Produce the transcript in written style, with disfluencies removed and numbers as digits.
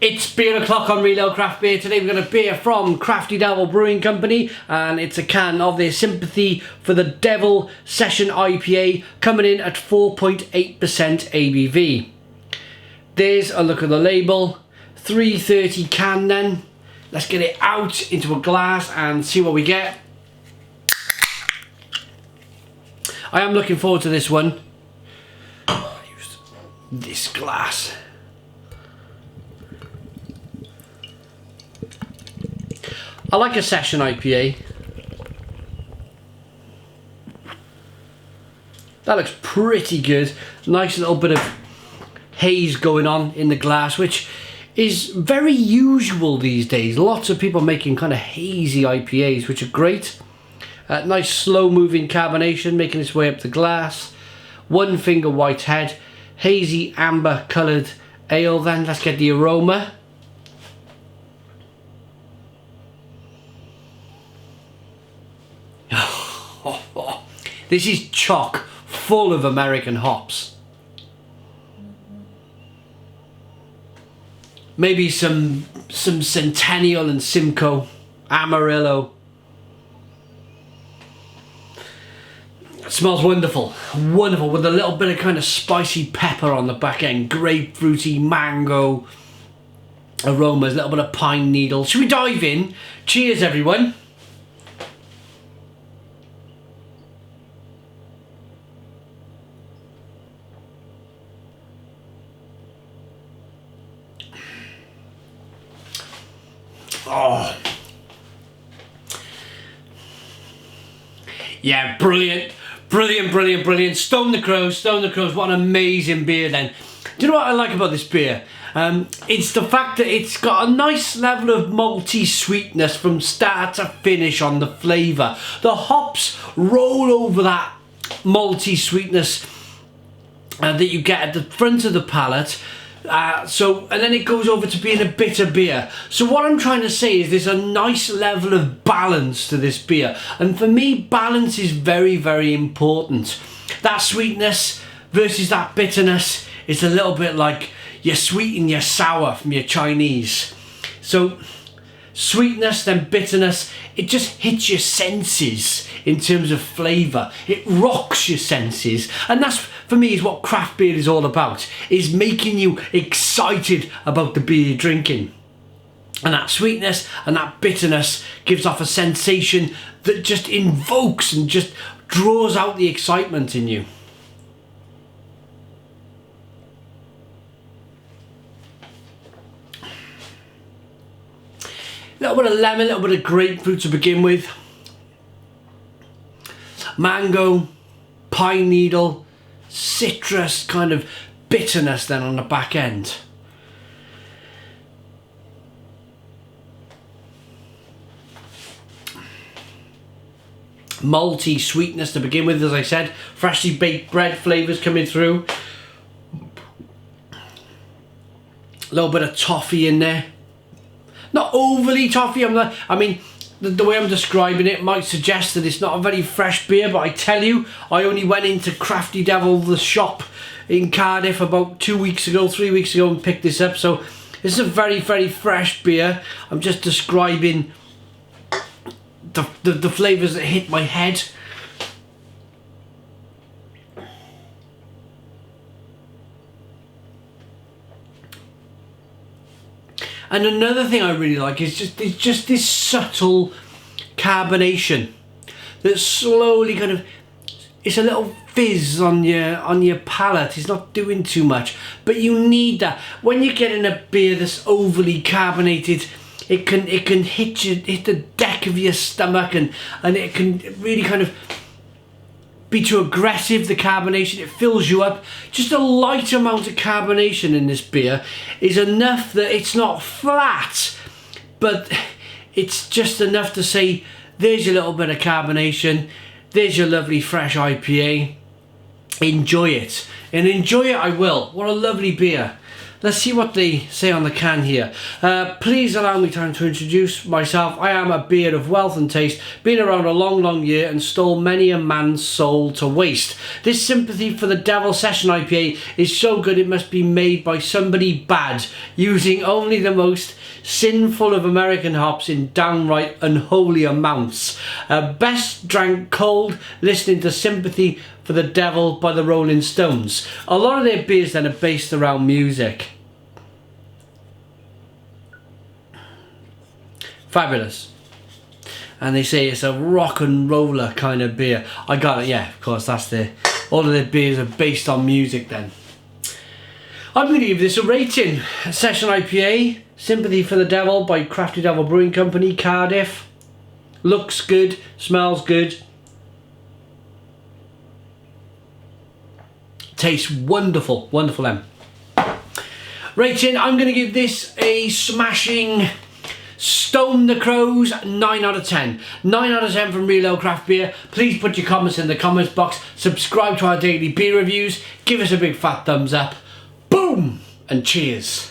It's beer o'clock on Real Craft Beer. Today we've got a beer from Crafty Brewing Company, and it's a can of their Sympathy for the Devil Session IPA, coming in at 4.8% ABV. There's a look at the label. 330 can then. Let's get it out into a glass and see what we get. I am looking forward to this one. I'll use this glass. I like a session IPA. That looks pretty good. Nice little bit of haze going on in the glass, which is very usual these days. Lots of people making kind of hazy IPAs, which are great. Nice slow moving carbonation making its way up the glass. One finger white head. Hazy amber coloured ale then. Let's get the aroma. This is chock full of American hops. Maybe some Centennial and Simcoe, Amarillo. It smells wonderful, wonderful, with a little bit of kind of spicy pepper on the back end, grapefruity, mango aromas, a little bit of pine needle. Should we dive in? Cheers, everyone. Oh, yeah, brilliant, brilliant, brilliant, brilliant. Stone the Crows, Stone the Crows, what an amazing beer then. Do you know what I like about this beer? It's the fact that it's got a nice level of malty sweetness from start to finish on the flavour. The hops roll over that malty sweetness that you get at the front of the palate. And then it goes over to being a bitter beer. So what I'm trying to say is there's a nice level of balance to this beer, and for me balance is very, very important. That sweetness versus that bitterness is a little bit like your sweet and your sour from your Chinese. So sweetness then bitterness, it just hits your senses in terms of flavour. It rocks your senses, and that's for me is what craft beer is all about, is making you excited about the beer you're drinking. And that sweetness and that bitterness gives off a sensation that just invokes and just draws out the excitement in you. A little bit of lemon, a little bit of grapefruit to begin with. Mango, pine needle, citrus kind of bitterness then on the back end. Malty sweetness to begin with, as I said. Freshly baked bread flavours coming through. A little bit of toffee in there. Not overly toffee. I mean, the way I'm describing it might suggest that it's not a very fresh beer, but I tell you, I only went into Crafty Devil, the shop in Cardiff, about 3 weeks ago and picked this up. So this is a very, very fresh beer. I'm just describing the flavours that hit my head. And another thing I really like is just this subtle carbonation that slowly kind of, it's a little fizz on your palate. It's not doing too much, but you need that when you're getting a beer that's overly carbonated. It can hit the deck of your stomach, and it can really kind of be too aggressive, the carbonation. It fills you up. Just a light amount of carbonation in this beer is enough that it's not flat, but it's just enough to say, there's your little bit of carbonation, there's your lovely fresh IPA, enjoy it. And enjoy it I will. What a lovely beer. let's see what they say on the can here. Please allow me time to introduce myself. I am a beer of wealth and taste, been around a long year and stole many a man's soul to waste. This Sympathy for the Devil Session IPA is so good it must be made by somebody bad, using only the most sinful of American hops in downright unholy amounts. Best drank cold, listening to Sympathy for the Devil by the Rolling Stones. A lot of their beers then are based around music. Fabulous. And they say it's a rock and roller kind of beer. I got it, yeah, of course, all of their beers are based on music then. I'm going to give this a rating. Session IPA, Sympathy for the Devil by Crafty Devil Brewing Company, Cardiff. Looks good, smells good. Tastes wonderful, wonderful then. Rating, I'm going to give this a smashing Stone the Crows 9 out of 10. 9 out of 10 from Real Ale Craft Beer. Please put your comments in the comments box. Subscribe to our daily beer reviews. Give us a big fat thumbs up. Boom! And cheers.